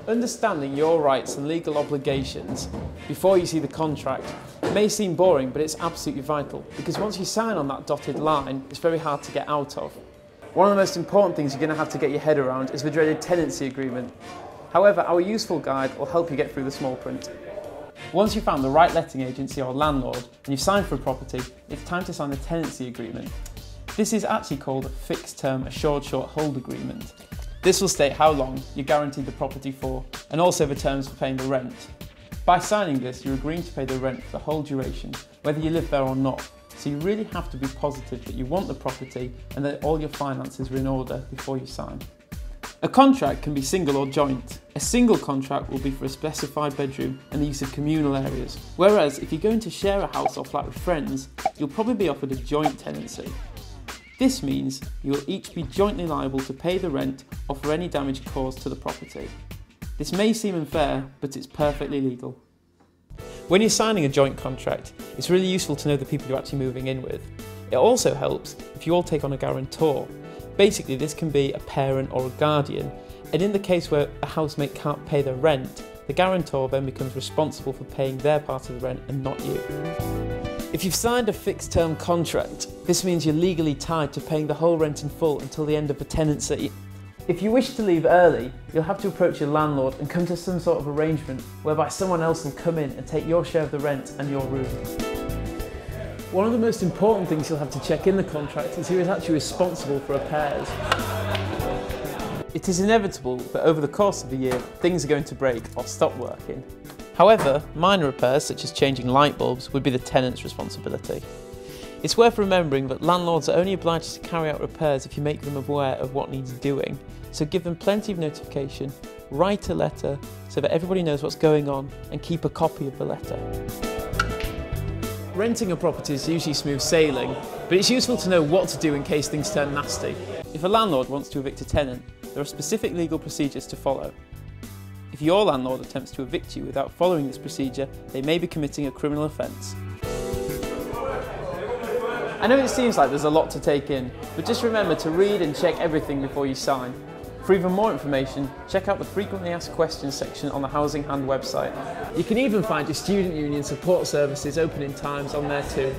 Understanding your rights and legal obligations before you see the contract may seem boring, but it's absolutely vital, because once you sign on that dotted line, it's very hard to get out of. One of the most important things you're going to have to get your head around is the dreaded tenancy agreement. However, our useful guide will help you get through the small print. Once you've found the right letting agency or landlord and you've signed for a property, it's time to sign the tenancy agreement. This is actually called a fixed term assured short hold agreement. This will state how long you're guaranteed the property for and also the terms for paying the rent. By signing this, you're agreeing to pay the rent for the whole duration, whether you live there or not. So you really have to be positive that you want the property and that all your finances are in order before you sign. A contract can be single or joint. A single contract will be for a specified bedroom and the use of communal areas, whereas if you're going to share a house or flat with friends, you'll probably be offered a joint tenancy. This means you will each be jointly liable to pay the rent or for any damage caused to the property. This may seem unfair, but it's perfectly legal. When you're signing a joint contract, it's really useful to know the people you're actually moving in with. It also helps if you all take on a guarantor. Basically, this can be a parent or a guardian, and in the case where a housemate can't pay their rent, the guarantor then becomes responsible for paying their part of the rent and not you. If you've signed a fixed term contract, this means you're legally tied to paying the whole rent in full until the end of the tenancy. If you wish to leave early, you'll have to approach your landlord and come to some sort of arrangement whereby someone else will come in and take your share of the rent and your room. One of the most important things you'll have to check in the contract is who is actually responsible for repairs. It is inevitable that over the course of the year, things are going to break or stop working. However, minor repairs such as changing light bulbs would be the tenant's responsibility. It's worth remembering that landlords are only obliged to carry out repairs if you make them aware of what needs doing, so give them plenty of notification, write a letter so that everybody knows what's going on, and keep a copy of the letter. Renting a property is usually smooth sailing, but it's useful to know what to do in case things turn nasty. If a landlord wants to evict a tenant, there are specific legal procedures to follow. If your landlord attempts to evict you without following this procedure, they may be committing a criminal offence. I know it seems like there's a lot to take in, but just remember to read and check everything before you sign. For even more information, check out the frequently asked questions section on the Housing Hand website. You can even find your student union support services opening times on there too.